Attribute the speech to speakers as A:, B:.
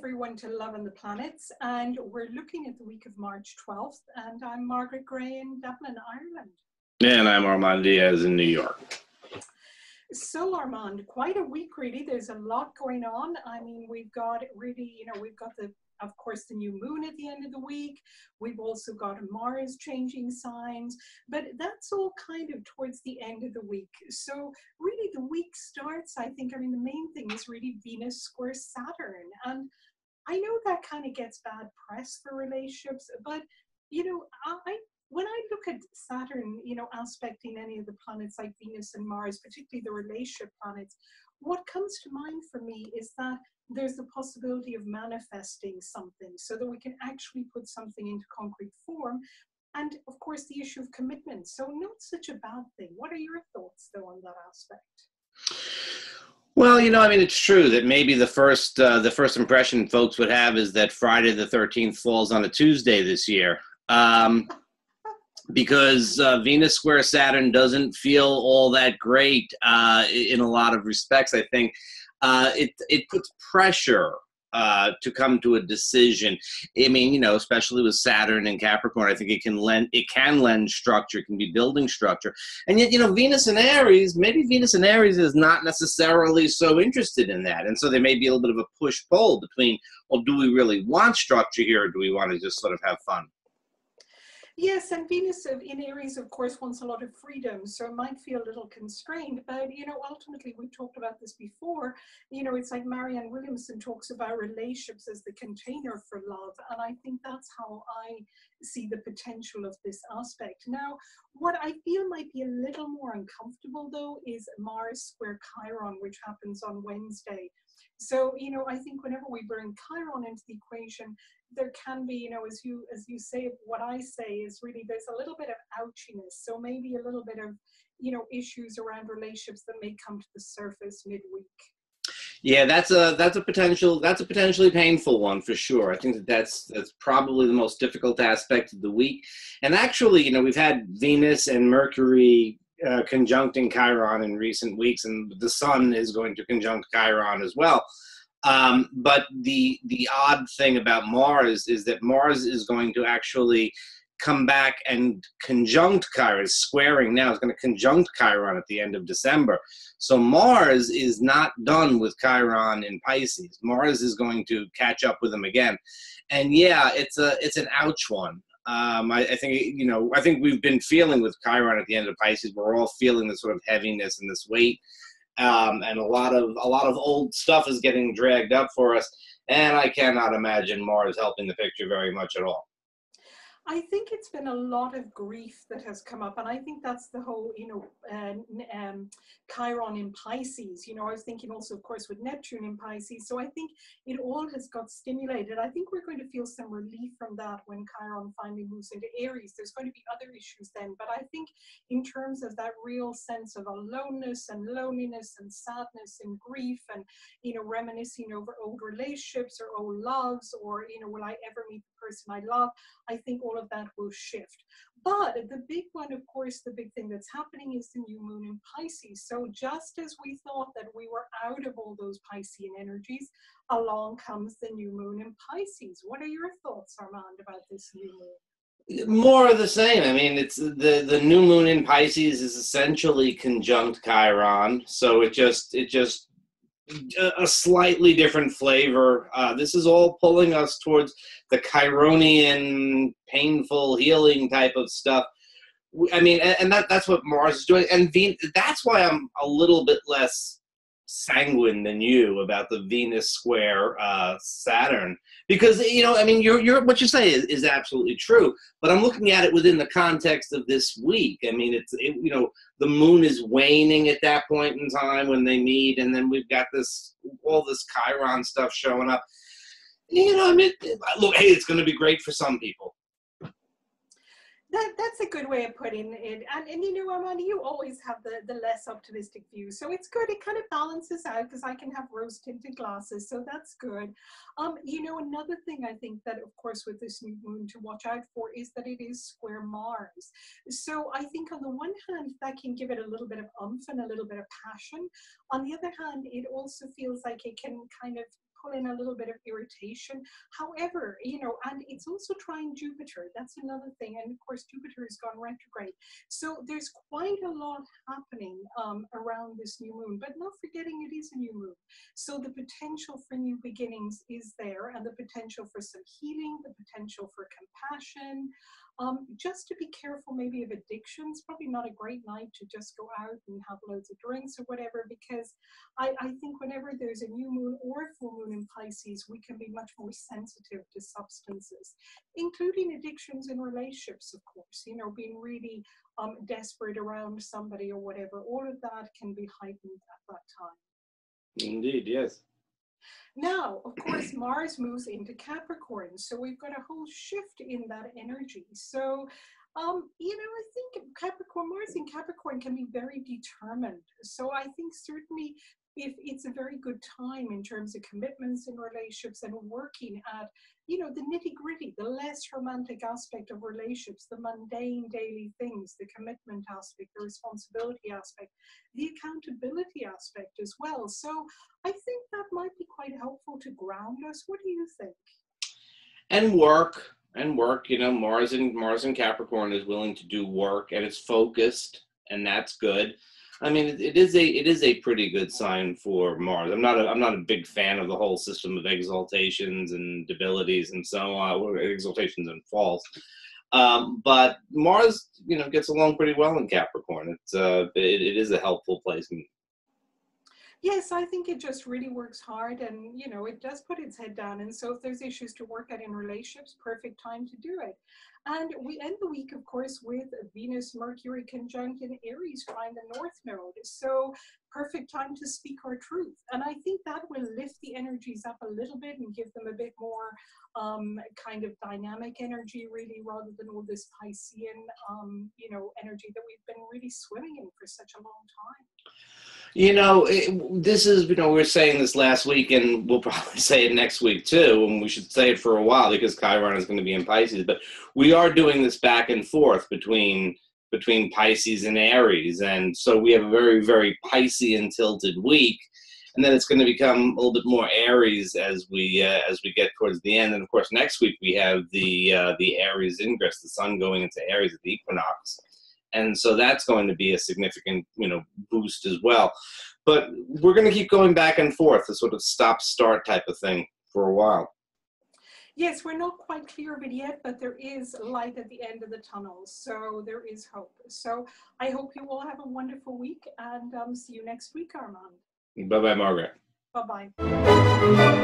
A: everyone to Love and the Planets, and we're looking at the week of March 12th, and I'm Margaret Gray in Dublin, Ireland.
B: And I'm Armand Diaz in New York.
A: So Armand, quite a week really. There's a lot going on. I mean, we've got really, we've got of course, the new moon at the end of the week. We've also got Mars changing signs, but that's all kind of towards the end of the week. So really the week starts, I think, the main thing is really Venus square Saturn. And I know that kind of gets bad press for relationships, but, when I look at Saturn, aspecting any of the planets like Venus and Mars, particularly the relationship planets, what comes to mind for me is that there's the possibility of manifesting something so that we can actually put something into concrete form. And of course, the issue of commitment. So not such a bad thing. What are your thoughts, though, on that aspect?
B: Well, it's true that maybe the first impression folks would have is that Friday the 13th falls on a Tuesday this year. Because Venus square Saturn doesn't feel all that great in a lot of respects. I think it puts pressure to come to a decision. I mean, especially with Saturn and Capricorn, I think it can lend structure, it can be building structure. And yet, Venus and Aries, maybe Venus and Aries is not necessarily so interested in that. And so there may be a little bit of a push-pull between, well, do we really want structure here, or do we want to just sort of have fun?
A: Yes, and Venus in Aries, of course, wants a lot of freedom, so it might feel a little constrained. But, ultimately, we talked about this before, it's like Marianne Williamson talks about relationships as the container for love. And I think that's how I see the potential of this aspect. Now, what I feel might be a little more uncomfortable, though, is Mars square Chiron, which happens on Wednesday. So, I think whenever we bring Chiron into the equation, there can be, as you say, what I say is really there's a little bit of ouchiness. So maybe a little bit of, issues around relationships that may come to the surface midweek. Yeah,
B: that's a potentially painful one for sure. I think that's probably the most difficult aspect of the week. And actually, we've had Venus and Mercury conjuncting Chiron in recent weeks, and the Sun is going to conjunct Chiron as well. But the odd thing about Mars is that Mars is going to actually come back and conjunct Chiron, squaring now, is going to conjunct Chiron at the end of December. So Mars is not done with Chiron in Pisces. Mars is going to catch up with him again. And yeah, it's an ouch one. I think we've been feeling with Chiron at the end of Pisces, we're all feeling this sort of heaviness and this weight. And a lot of old stuff is getting dragged up for us, and I cannot imagine Mars helping the picture very much at all.
A: I think it's been a lot of grief that has come up, and I think that's the whole, Chiron in Pisces. I was thinking also, of course, with Neptune in Pisces. So I think it all has got stimulated. I think we're going to feel some relief from that when Chiron finally moves into Aries. There's going to be other issues then, but I think in terms of that real sense of aloneness and loneliness and sadness and grief and, reminiscing over old relationships or old loves or, will I ever meet the person I love? I think all of that will shift. But the big one, of course, the big thing that's happening is the new moon in Pisces. So just as we thought that we were out of all those Piscean energies, along comes the new moon in Pisces. What are your thoughts, Armand, about this new moon?
B: More of the same. I mean, it's the new moon in Pisces is essentially conjunct Chiron, so it just a slightly different flavor. This is all pulling us towards the Chironian, painful healing type of stuff. I mean, and that's what Mars is doing. And that's why I'm a little bit less sanguine than you about the Venus square Saturn, because you're what you say is absolutely true, but I'm looking at it within the context of this week. I mean, the moon is waning at that point in time when they meet, and then we've got all this Chiron stuff showing up. Look, hey, it's going to be great for some people.
A: That's a good way of putting it. And Armand, you always have the less optimistic view. So it's good. It kind of balances out because I can have rose-tinted glasses. So that's good. Another thing I think that, of course, with this new moon to watch out for is that it is square Mars. So I think on the one hand, that can give it a little bit of oomph and a little bit of passion. On the other hand, it also feels like it can kind of pull in a little bit of irritation. However, you know, and it's also trying Jupiter. That's another thing. And of course, Jupiter has gone retrograde. So there's quite a lot happening around this new moon, but not forgetting it is a new moon. So the potential for new beginnings is there, and the potential for some healing, the potential for compassion. Just to be careful maybe of addictions. Probably not a great night to just go out and have loads of drinks or whatever, because I think whenever there's a new moon or a full moon in Pisces, we can be much more sensitive to substances, including addictions in relationships, of course, you know, being really desperate around somebody or whatever. All of that can be heightened at that time.
B: Indeed, yes.
A: Now, of course, Mars moves into Capricorn, so we've got a whole shift in that energy. So, you know, I think Mars in Capricorn can be very determined. So I think certainly if it's a very good time in terms of commitments in relationships and working at, you know, the nitty gritty, the less romantic aspect of relationships, the mundane daily things, the commitment aspect, the responsibility aspect, the accountability aspect as well. So I think that might be quite helpful to ground us. What do you think?
B: And work, you know, Mars in Capricorn is willing to do work, and it's focused, and that's good. I mean, it is a pretty good sign for Mars. I'm not a big fan of the whole system of exaltations and debilities and so on, exaltations and falls. But Mars, you know, gets along pretty well in Capricorn. It is a helpful placement.
A: Yes, I think it just really works hard, and you know, it does put its head down. And so if there's issues to work out in relationships, perfect time to do it. And we end the week, of course, with Venus Mercury conjunct in Aries trying the North Node. So perfect time to speak our truth. And I think that will lift the energies up a little bit and give them a bit more kind of dynamic energy, really, rather than all this Piscean, you know, energy that we've been really swimming in for such a long time.
B: You know, this is, you know, we were saying this last week, and we'll probably say it next week too, and we should say it for a while because Chiron is going to be in Pisces, but we are doing this back and forth between Pisces and Aries, and so we have a very, very Piscean tilted week, and then it's going to become a little bit more Aries as we get towards the end, and of course next week we have the Aries ingress, the sun going into Aries at the equinox. And so that's going to be a significant, you know, boost as well. But we're going to keep going back and forth, a sort of stop-start type of thing for a while.
A: Yes, we're not quite clear of it yet, but there is light at the end of the tunnel. So there is hope. So I hope you all have a wonderful week, and see you next week, Armand.
B: Bye-bye, Margaret.
A: Bye-bye.